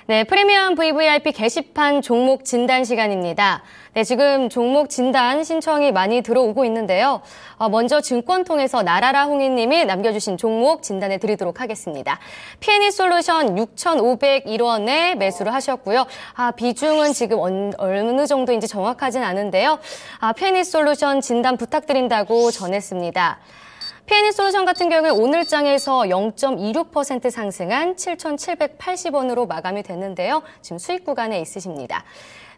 네, 프리미엄 VVIP 게시판 종목 진단 시간입니다. 네, 지금 종목 진단 신청이 많이 들어오고 있는데요. 먼저 증권통에서 나라라 홍희님이 남겨주신 종목 진단해 드리도록 하겠습니다. P&E 솔루션 6,501원에 매수를 하셨고요. 비중은 지금 어느 정도인지 정확하진 않은데요. P&E 솔루션 진단 부탁드린다고 전했습니다. P&E 솔루션 같은 경우에 오늘 장에서 0.26% 상승한 7,780원으로 마감이 됐는데요. 지금 수익 구간에 있으십니다.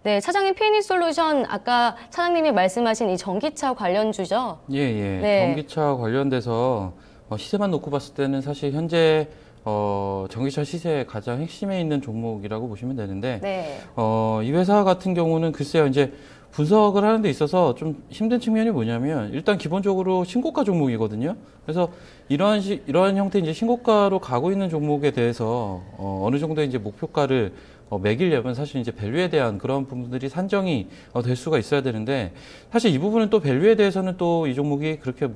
네, 차장님 P&E 솔루션 아까 차장님이 말씀하신 이 전기차 관련주죠? 예. 네. 전기차 관련돼서 시세만 놓고 봤을 때는 사실 현재 전기차 시세의 가장 핵심에 있는 종목이라고 보시면 되는데, 네. 이 회사 같은 경우는 글쎄요, 이제 분석을 하는 데 있어서 좀 힘든 측면이 뭐냐면, 일단 기본적으로 신고가 종목이거든요. 그래서 이러한 형태 이제 신고가로 가고 있는 종목에 대해서 어느 정도 이제 목표가를 매기려면 사실 이제 밸류에 대한 그런 부분들이 산정이 될 수가 있어야 되는데, 사실 이 부분은 또 밸류에 대해서는 또 이 종목이 그렇게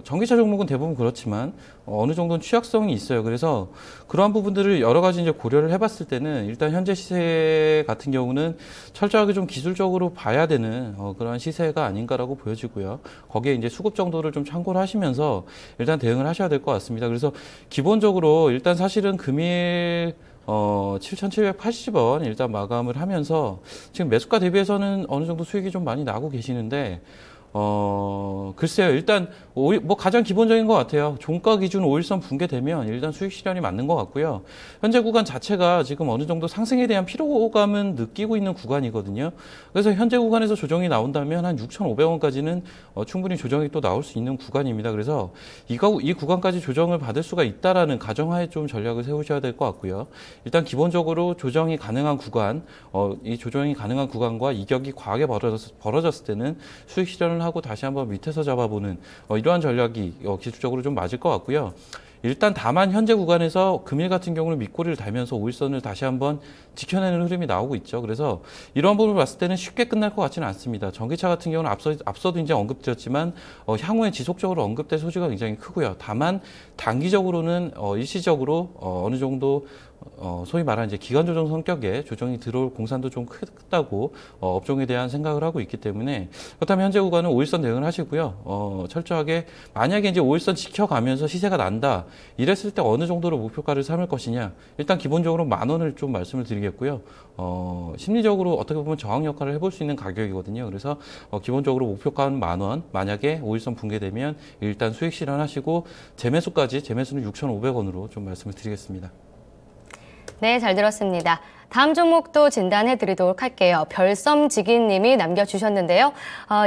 전기차 종목은 대부분 그렇지만 어느 정도는 취약성이 있어요. 그래서 그러한 부분들을 여러 가지 이제 고려를 해봤을 때는 일단 현재 시세 같은 경우는 철저하게 좀 기술적으로 봐야 되는 그런 시세가 아닌가라고 보여지고요. 거기에 이제 수급 정도를 좀 참고를 하시면서 일단 대응을 하셔야 될 것 같습니다. 그래서 기본적으로 일단 사실은 금일 7,780원 일단 마감을 하면서 지금 매수가 대비해서는 어느 정도 수익이 좀 많이 나고 계시는데, 글쎄요. 일단 가장 기본적인 것 같아요. 종가 기준 5일선 붕괴되면 일단 수익 실현이 맞는 것 같고요. 현재 구간 자체가 지금 어느 정도 상승에 대한 피로감은 느끼고 있는 구간이거든요. 그래서 현재 구간에서 조정이 나온다면 한 6,500원까지는 충분히 조정이 또 나올 수 있는 구간입니다. 그래서 이 구간까지 조정을 받을 수가 있다라는 가정하에 좀 전략을 세우셔야 될 것 같고요. 일단 기본적으로 조정이 가능한 구간, 이 조정이 가능한 구간과 이격이 과하게 벌어졌을 때는 수익 실현을 하고 다시 한번 밑에서 잡아보는 이러한 전략이 기술적으로 좀 맞을 것 같고요. 일단 다만 현재 구간에서 금일 같은 경우는 밑꼬리를 달면서 5일선을 다시 한번 지켜내는 흐름이 나오고 있죠. 그래서 이런 부분을 봤을 때는 쉽게 끝날 것 같지는 않습니다. 전기차 같은 경우는 앞서도 이제 언급드렸지만 향후에 지속적으로 언급될 소지가 굉장히 크고요. 다만 단기적으로는 일시적으로 어느 정도 소위 말하는 이제 기간 조정 성격의 조정이 들어올 공산도 좀 크다고 업종에 대한 생각을 하고 있기 때문에, 그렇다면 현재 구간은 5일선 대응을 하시고요. 철저하게 만약에 이제 5일선 지켜가면서 시세가 난다 이랬을 때 어느 정도로 목표가를 삼을 것이냐, 일단 기본적으로 10,000원을 좀 말씀을 드리겠고요. 심리적으로 어떻게 보면 저항 역할을 해볼 수 있는 가격이거든요. 그래서 기본적으로 목표가는 10,000원, 만약에 5일선 붕괴되면 일단 수익 실현하시고 재매수는 6,500원으로 좀 말씀을 드리겠습니다. 네, 잘 들었습니다. 다음 종목도 진단해 드리도록 할게요. 별썸지기님이 남겨주셨는데요.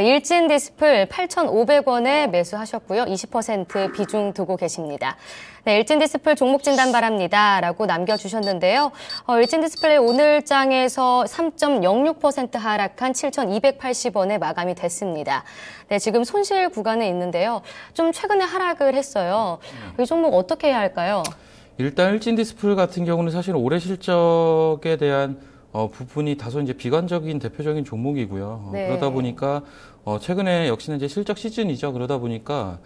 일진 디스플 8,500원에 매수하셨고요. 20% 비중 두고 계십니다. 네, 일진 디스플 종목 진단 바랍니다. 라고 남겨주셨는데요. 일진 디스플레이 오늘 장에서 3.06% 하락한 7,280원에 마감이 됐습니다. 네, 지금 손실 구간에 있는데요. 좀 최근에 하락을 했어요. 이 종목 어떻게 해야 할까요? 일단 일진 디스플 같은 경우는 사실 올해 실적에 대한 부분이 다소 이제 비관적인 대표적인 종목이고요. 네. 그러다 보니까 최근에 역시나 이제 실적 시즌이죠. 그러다 보니까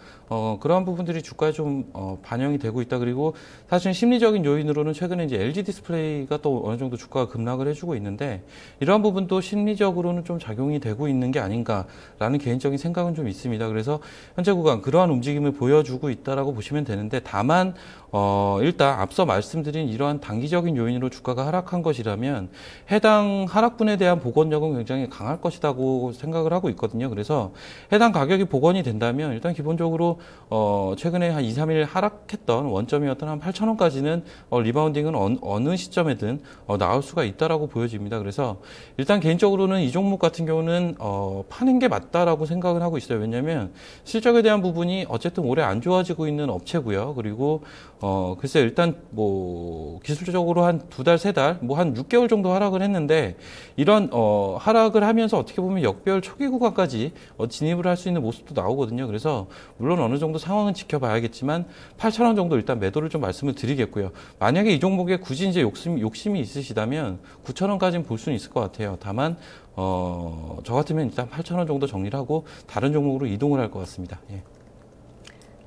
그러한 부분들이 주가에 좀 반영이 되고 있다. 그리고 사실 심리적인 요인으로는 최근에 이제 LG 디스플레이가 또 어느 정도 주가가 급락을 해주고 있는데, 이러한 부분도 심리적으로는 좀 작용이 되고 있는 게 아닌가라는 개인적인 생각은 좀 있습니다. 그래서 현재 구간 그러한 움직임을 보여주고 있다라고 보시면 되는데, 다만 일단 앞서 말씀드린 이러한 단기적인 요인으로 주가가 하락한 것이라면 해당 하락분에 대한 복원력은 굉장히 강할 것이라고 생각을 하고 있거든요. 그래서 해당 가격이 복원이 된다면 일단 기본적으로 최근에 한 2, 3일 하락했던 원점이었던 한 8,000원까지는 리바운딩은 어느 시점에든 나올 수가 있다라고 보여집니다. 그래서 일단 개인적으로는 이 종목 같은 경우는 파는 게 맞다라고 생각을 하고 있어요. 왜냐하면 실적에 대한 부분이 어쨌든 올해 안 좋아지고 있는 업체고요. 그리고 글쎄 일단 기술적으로 한 2달, 3달, 한 6개월 정도 하락을 했는데, 이런 하락을 하면서 어떻게 보면 역배열 초기 구간까지 진입을 할 수 있는 모습도 나오거든요. 그래서 물론 어느 정도 상황은 지켜봐야겠지만 8,000원 정도 일단 매도를 좀 말씀을 드리겠고요. 만약에 이 종목에 굳이 이제 욕심이 있으시다면 9,000원까지는 볼 수는 있을 것 같아요. 다만 저 같으면 일단 8,000원 정도 정리를 하고 다른 종목으로 이동을 할 것 같습니다. 예.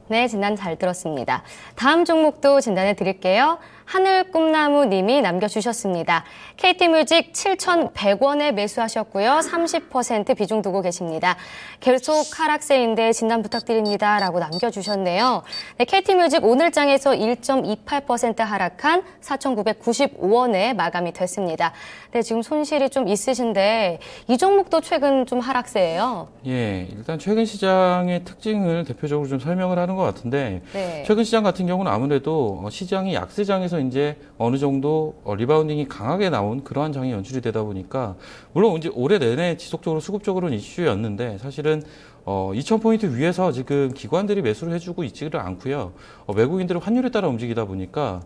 네, 진단 잘 들었습니다. 다음 종목도 진단해 드릴게요. 하늘꿈나무 님이 남겨주셨습니다. KT뮤직 7,100원에 매수하셨고요. 30% 비중 두고 계십니다. 계속 하락세인데 진단 부탁드립니다. 라고 남겨주셨네요. 네, KT뮤직 오늘장에서 1.28% 하락한 4,995원에 마감이 됐습니다. 네, 지금 손실이 좀 있으신데 이 종목도 최근 좀 하락세예요. 예, 일단 최근 시장의 특징을 대표적으로 좀 설명을 하는 것 같은데 네. 최근 시장 같은 경우는 아무래도 시장이 약세장에서 이제 어느 정도 리바운딩이 강하게 나온 그러한 장이 연출이 되다 보니까 물론 이제 올해 내내 지속적으로 수급적으로는 이슈였는데 사실은 2,000포인트 위에서 지금 기관들이 매수를 해주고 있지를 않고요. 외국인들은 환율에 따라 움직이다 보니까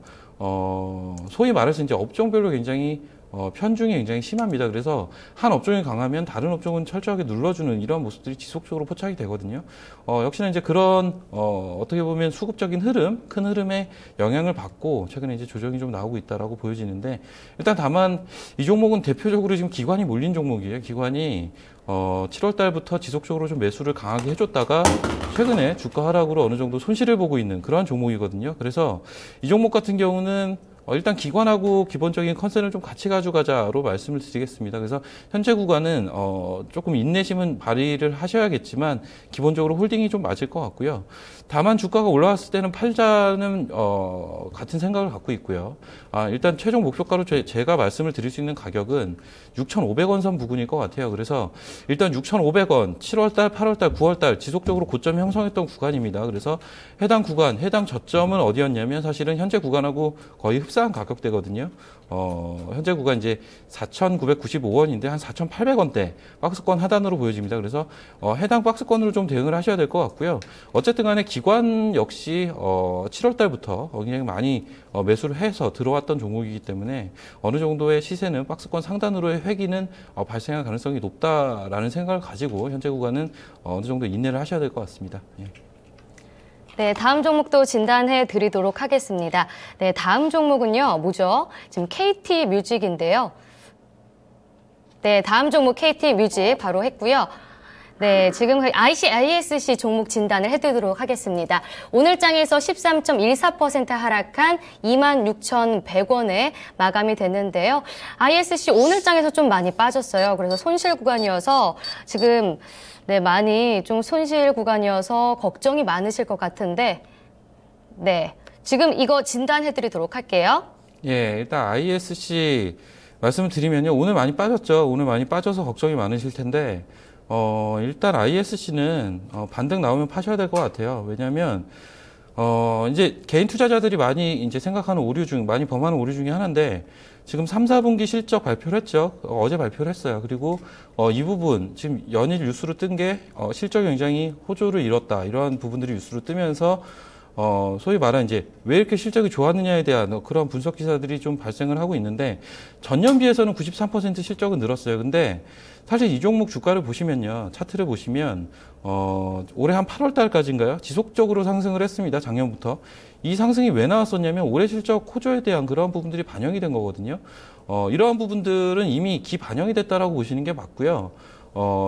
소위 말해서 이제 업종별로 굉장히 편중이 굉장히 심합니다. 그래서 한 업종이 강하면 다른 업종은 철저하게 눌러주는 이런 모습들이 지속적으로 포착이 되거든요. 역시나 이제 그런 어떻게 보면 수급적인 흐름, 큰 흐름에 영향을 받고 최근에 이제 조정이 좀 나오고 있다라고 보여지는데 일단 다만 이 종목은 대표적으로 지금 기관이 몰린 종목이에요. 기관이 7월 달부터 지속적으로 좀 매수를 강하게 해줬다가 최근에 주가 하락으로 어느 정도 손실을 보고 있는 그러한 종목이거든요. 그래서 이 종목 같은 경우는 일단 기관하고 기본적인 컨셉을 좀 같이 가져가자로 말씀을 드리겠습니다. 그래서 현재 구간은 조금 인내심은 발휘를 하셔야겠지만 기본적으로 홀딩이 좀 맞을 것 같고요. 다만 주가가 올라왔을 때는 팔자는 같은 생각을 갖고 있고요. 일단 최종 목표가로 제가 말씀을 드릴 수 있는 가격은 6,500원 선 부근일 것 같아요. 그래서 일단 6,500원 7월달, 8월달, 9월달 지속적으로 고점 형성했던 구간입니다. 그래서 해당 구간, 해당 저점은 어디였냐면 사실은 현재 구간하고 거의 흡사한 가격대거든요. 현재 구간 이제 4,995원인데 한 4,800원대 박스권 하단으로 보여집니다. 그래서 해당 박스권으로 좀 대응을 하셔야 될 것 같고요. 어쨌든 간에 기관 역시 7월 달부터 굉장히 많이 매수를 해서 들어왔던 종목이기 때문에 어느 정도의 시세는 박스권 상단으로의 회기는 발생할 가능성이 높다라는 생각을 가지고 현재 구간은 어느 정도 인내를 하셔야 될 것 같습니다. 예. 네, 다음 종목도 진단해 드리도록 하겠습니다. 네, 다음 종목은요, 뭐죠? 지금 KT뮤직인데요. 네, 다음 종목 KT뮤직 바로 했고요. 네, 지금 ISC 종목 진단을 해드리도록 하겠습니다. 오늘장에서 13.14% 하락한 26,100원에 마감이 됐는데요. ISC 오늘장에서 좀 많이 빠졌어요. 그래서 손실 구간이어서 지금 네, 많이 좀 손실 구간이어서 걱정이 많으실 것 같은데 네, 지금 이거 진단해드리도록 할게요. 예, 일단 ISC 말씀을 드리면요. 오늘 많이 빠졌죠. 오늘 많이 빠져서 걱정이 많으실 텐데 일단 ISC는 반등 나오면 파셔야 될 것 같아요. 왜냐하면 이제 개인 투자자들이 많이 이제 생각하는 많이 범하는 오류 중에 하나인데 지금 3, 4분기 실적 발표를 했죠. 어제 발표를 했어요. 그리고 이 부분 지금 연일 뉴스로 뜬 게 실적이 굉장히 호조를 이뤘다. 이러한 부분들이 뉴스로 뜨면서 소위 말하는 이제 왜 이렇게 실적이 좋았느냐에 대한 그런 분석 기사들이 좀 발생을 하고 있는데 전년 비해서는 93% 실적은 늘었어요. 근데 사실 이 종목 주가를 보시면요. 차트를 보시면 올해 한 8월 달까지인가요? 지속적으로 상승을 했습니다. 작년부터. 이 상승이 왜 나왔었냐면 올해 실적 호조에 대한 그런 부분들이 반영이 된 거거든요. 이러한 부분들은 이미 기반영이 됐다라고 보시는 게 맞고요.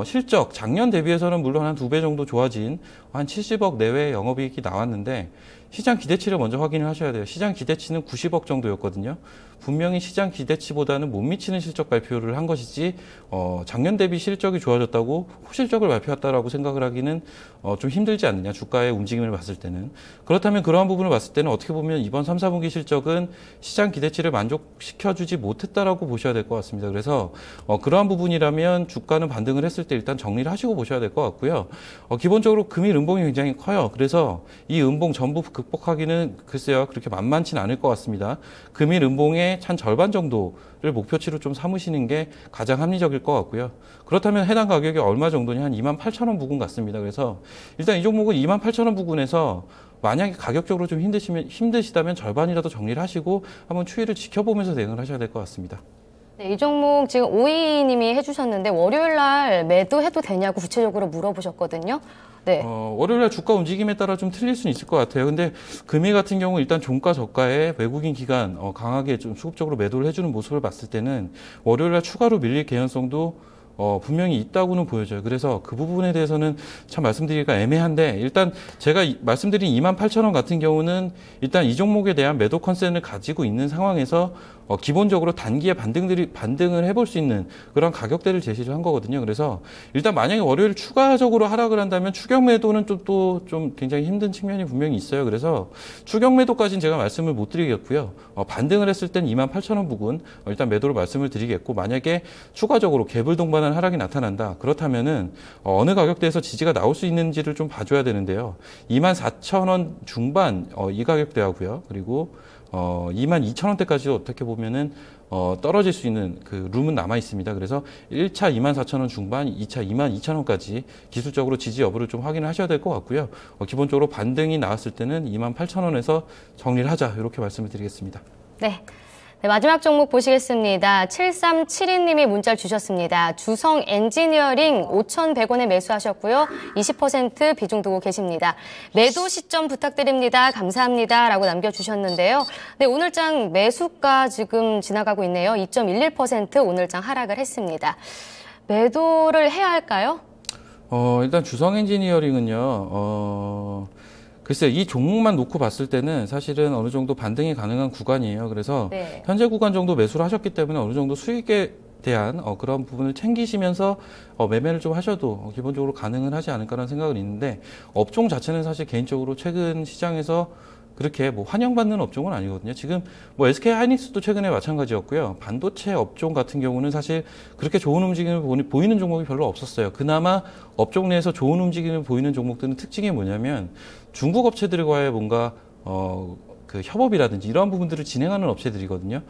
실적 작년 대비해서는 물론 한 2배 정도 좋아진 한 70억 내외의 영업이익이 나왔는데 시장 기대치를 먼저 확인을 하셔야 돼요. 시장 기대치는 90억 정도였거든요. 분명히 시장 기대치보다는 못 미치는 실적 발표를 한 것이지 작년 대비 실적이 좋아졌다고 호실적을 발표했다라고 생각을 하기는 좀 힘들지 않느냐. 주가의 움직임을 봤을 때는. 그렇다면 그러한 부분을 봤을 때는 어떻게 보면 이번 3, 4분기 실적은 시장 기대치를 만족시켜주지 못했다라고 보셔야 될 것 같습니다. 그래서 그러한 부분이라면 주가는 반등을 했을 때 일단 정리를 하시고 보셔야 될 것 같고요. 기본적으로 금일 음봉이 굉장히 커요. 그래서 이 음봉 전부 극복하기는 글쎄요. 그렇게 만만치는 않을 것 같습니다. 금일 음봉의 한 절반 정도를 목표치로 좀 삼으시는 게 가장 합리적일 것 같고요. 그렇다면 해당 가격이 얼마 정도냐? 한 28,000원 부근 같습니다. 그래서 일단 이 종목은 28,000원 부근에서 만약에 가격적으로 좀 힘드시다면 절반이라도 정리를 하시고 한번 추이를 지켜보면서 대응을 하셔야 될 것 같습니다. 네, 이 종목 지금 오이님이 해주셨는데 월요일 날 매도해도 되냐고 구체적으로 물어보셨거든요. 네. 월요일 날 주가 움직임에 따라 좀 틀릴 수는 있을 것 같아요. 근데 금일 같은 경우 일단 종가 저가에 외국인 기관 강하게 좀 수급적으로 매도를 해주는 모습을 봤을 때는 월요일 날 추가로 밀릴 개연성도 분명히 있다고는 보여져요. 그래서 그 부분에 대해서는 참 말씀드리기가 애매한데 일단 제가 말씀드린 28,000원 같은 경우는 일단 이 종목에 대한 매도 컨센을 가지고 있는 상황에서 기본적으로 단기에 반등을 해볼 수 있는 그런 가격대를 제시를 한 거거든요. 그래서 일단 만약에 월요일 추가적으로 하락을 한다면 추격 매도는 또 좀 굉장히 힘든 측면이 분명히 있어요. 그래서 추격 매도까지는 제가 말씀을 못 드리겠고요. 반등을 했을 땐 28,000원 부근 일단 매도로 말씀을 드리겠고 만약에 추가적으로 개불 동반한 하락이 나타난다. 그렇다면은 어느 가격대에서 지지가 나올 수 있는지를 좀 봐줘야 되는데요. 24,000원 중반 이 가격대하고요. 그리고 22,000원대까지도 어떻게 보면은 떨어질 수 있는 그 룸은 남아 있습니다. 그래서 1차 24,000원 중반, 2차 22,000원까지 기술적으로 지지 여부를 좀 확인을 하셔야 될 것 같고요. 기본적으로 반등이 나왔을 때는 28,000원에서 정리를 하자 이렇게 말씀을 드리겠습니다. 네. 네, 마지막 종목 보시겠습니다. 7372님이 문자를 주셨습니다. 주성 엔지니어링 5,100원에 매수하셨고요. 20% 비중 두고 계십니다. 매도 시점 부탁드립니다. 감사합니다. 라고 남겨주셨는데요. 네, 오늘장 매수가 지금 지나가고 있네요. 2.11% 오늘장 하락을 했습니다. 매도를 해야 할까요? 일단 주성 엔지니어링은요, 글쎄 이 종목만 놓고 봤을 때는 사실은 어느 정도 반등이 가능한 구간이에요. 그래서 네. 현재 구간 정도 매수를 하셨기 때문에 어느 정도 수익에 대한 그런 부분을 챙기시면서 매매를 좀 하셔도 기본적으로 가능은 하지 않을까라는 생각은 있는데 업종 자체는 사실 개인적으로 최근 시장에서 그렇게 뭐 환영받는 업종은 아니거든요. 지금 뭐 SK 하이닉스도 최근에 마찬가지였고요. 반도체 업종 같은 경우는 사실 그렇게 좋은 움직임을 보이는 종목이 별로 없었어요. 그나마 업종 내에서 좋은 움직임을 보이는 종목들은 특징이 뭐냐면 중국 업체들과의 뭔가 그 협업이라든지 이러한 부분들을 진행하는 업체들이거든요.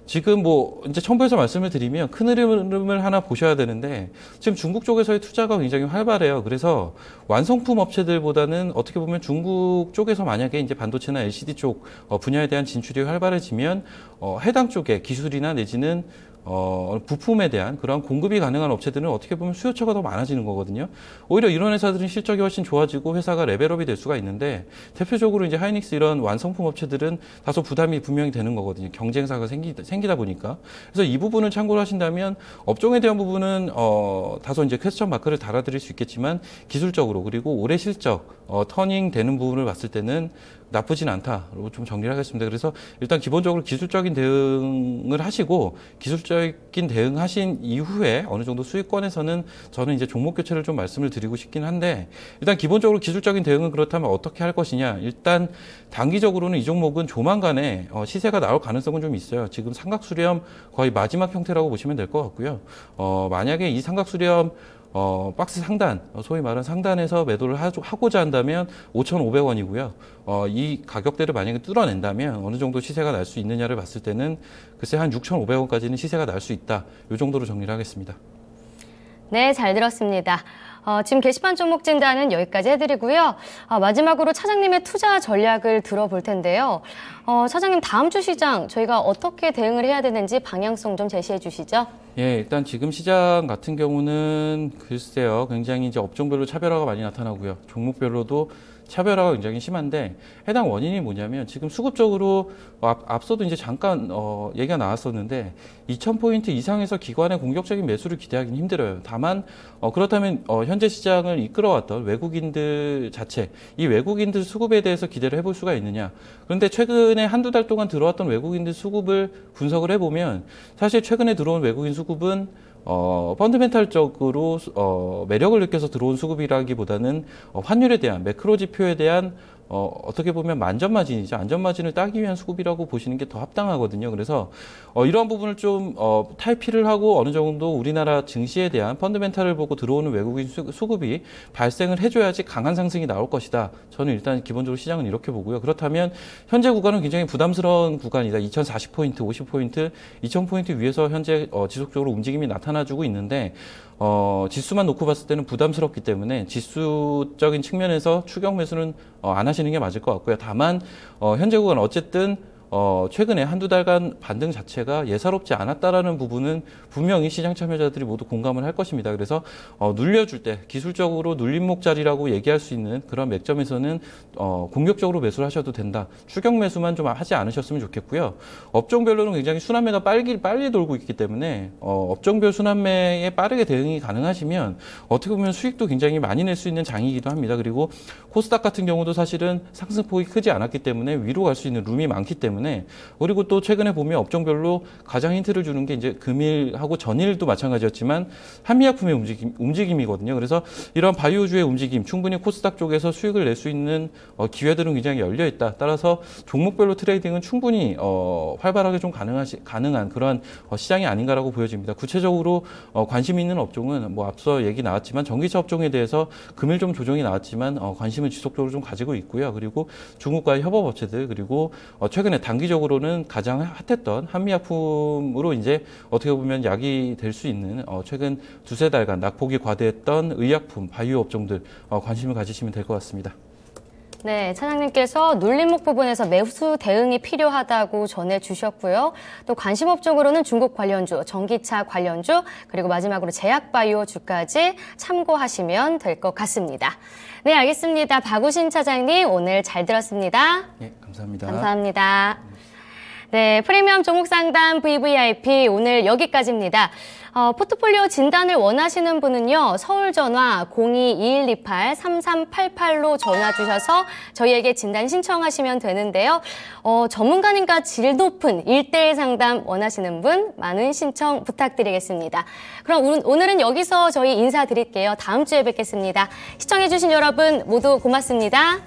지금 뭐 이제 첨부해서 말씀을 드리면 큰 흐름을 하나 보셔야 되는데 지금 중국 쪽에서의 투자가 굉장히 활발해요. 그래서 완성품 업체들보다는 어떻게 보면 중국 쪽에서 만약에 이제 반도체나 LCD 쪽 분야에 대한 진출이 활발해지면 해당 쪽에 기술이나 내지는 부품에 대한 그런 공급이 가능한 업체들은 어떻게 보면 수요처가 더 많아지는 거거든요. 오히려 이런 회사들은 실적이 훨씬 좋아지고 회사가 레벨업이 될 수가 있는데 대표적으로 이제 하이닉스 이런 완성품 업체들은 다소 부담이 분명히 되는 거거든요. 경쟁사가 생기다 보니까. 그래서 이 부분을 참고를 하신다면 업종에 대한 부분은 다소 이제 퀘스천 마크를 달아드릴 수 있겠지만 기술적으로 그리고 올해 실적 터닝 되는 부분을 봤을 때는 나쁘진 않다로 좀 정리를 하겠습니다. 그래서 일단 기본적으로 기술적인 대응을 하시고 기술적인 대응하신 이후에 어느 정도 수익권에서는 저는 이제 종목 교체를 좀 말씀을 드리고 싶긴 한데 일단 기본적으로 기술적인 대응은 그렇다면 어떻게 할 것이냐. 일단 단기적으로는 이 종목은 조만간에 시세가 나올 가능성은 좀 있어요. 지금 삼각수렴 거의 마지막 형태라고 보시면 될 것 같고요. 만약에 이 삼각수렴 박스 상단, 소위 말하는 상단에서 매도를 하고자 한다면 5,500원이고요. 이 가격대를 만약에 뚫어낸다면 어느 정도 시세가 날 수 있느냐를 봤을 때는 글쎄 한 6,500원까지는 시세가 날 수 있다. 이 정도로 정리를 하겠습니다. 네, 잘 들었습니다. 지금 게시판 종목 진단은 여기까지 해드리고요. 마지막으로 차장님의 투자 전략을 들어볼 텐데요. 차장님 다음 주 시장 저희가 어떻게 대응을 해야 되는지 방향성 좀 제시해 주시죠. 예, 일단 지금 시장 같은 경우는 글쎄요, 굉장히 이제 업종별로 차별화가 많이 나타나고요. 종목별로도 차별화가 굉장히 심한데 해당 원인이 뭐냐면 지금 수급적으로 앞서도 이제 잠깐 얘기가 나왔었는데 2,000포인트 이상에서 기관의 공격적인 매수를 기대하기는 힘들어요. 다만 그렇다면 현재 시장을 이끌어왔던 외국인들 자체, 이 외국인들 수급에 대해서 기대를 해볼 수가 있느냐. 그런데 최근에 한두 달 동안 들어왔던 외국인들 수급을 분석을 해보면 사실 최근에 들어온 외국인 수급은 펀드멘탈적으로 매력을 느껴서 들어온 수급이라기보다는 환율에 대한 매크로 지표에 대한 어떻게 보면 만전마진이죠. 안전마진을 따기 위한 수급이라고 보시는 게 더 합당하거든요. 그래서 이러한 부분을 좀 탈피를 하고 어느 정도 우리나라 증시에 대한 펀드멘탈을 보고 들어오는 외국인 수급이 발생을 해줘야지 강한 상승이 나올 것이다. 저는 일단 기본적으로 시장은 이렇게 보고요. 그렇다면 현재 구간은 굉장히 부담스러운 구간이다. 2,040포인트, 50포인트, 2,000포인트 위에서 현재 지속적으로 움직임이 나타나주고 있는데 지수만 놓고 봤을 때는 부담스럽기 때문에 지수적인 측면에서 추격 매수는 안 하시는 게 맞을 것 같고요. 다만 현재 구간 어쨌든 최근에 한두 달간 반등 자체가 예사롭지 않았다라는 부분은 분명히 시장 참여자들이 모두 공감을 할 것입니다. 그래서 눌려줄 때 기술적으로 눌림목 자리라고 얘기할 수 있는 그런 맥점에서는 공격적으로 매수를 하셔도 된다. 추격 매수만 좀 하지 않으셨으면 좋겠고요. 업종별로는 굉장히 순환매가 빨리 돌고 있기 때문에 업종별 순환매에 빠르게 대응이 가능하시면 어떻게 보면 수익도 굉장히 많이 낼 수 있는 장이기도 합니다. 그리고 코스닥 같은 경우도 사실은 상승폭이 크지 않았기 때문에 위로 갈 수 있는 룸이 많기 때문에 그리고 또 최근에 보면 업종별로 가장 힌트를 주는 게 이제 금일하고 전일도 마찬가지였지만 한미약품의 움직임이거든요. 그래서 이런 바이오주의 움직임 충분히 코스닥 쪽에서 수익을 낼 수 있는 기회들은 굉장히 열려 있다. 따라서 종목별로 트레이딩은 충분히 활발하게 좀 가능한 그러한 시장이 아닌가라고 보여집니다. 구체적으로 관심 있는 업종은 뭐 앞서 얘기 나왔지만 전기차 업종에 대해서 금일 좀 조정이 나왔지만 관심을 지속적으로 좀 가지고 있고요. 그리고 중국과의 협업업체들 그리고 최근에 단기적으로는 가장 핫했던 한미약품으로 이제 어떻게 보면 약이 될 수 있는 최근 두세 달간 낙폭이 과대했던 의약품, 바이오 업종들 관심을 가지시면 될 것 같습니다. 네, 차장님께서 눌림목 부분에서 매수 대응이 필요하다고 전해주셨고요. 또 관심 업종으로는 중국 관련주, 전기차 관련주, 그리고 마지막으로 제약바이오주까지 참고하시면 될 것 같습니다. 네, 알겠습니다. 박우신 차장님 오늘 잘 들었습니다. 네, 감사합니다. 감사합니다. 네, 프리미엄 종목 상담 VVIP 오늘 여기까지입니다. 포트폴리오 진단을 원하시는 분은요, 서울 전화 02-2128-3388로 전화 주셔서 저희에게 진단 신청하시면 되는데요. 전문가님과 질 높은 1:1 상담 원하시는 분 많은 신청 부탁드리겠습니다. 그럼 오늘은 여기서 저희 인사드릴게요. 다음 주에 뵙겠습니다. 시청해주신 여러분 모두 고맙습니다.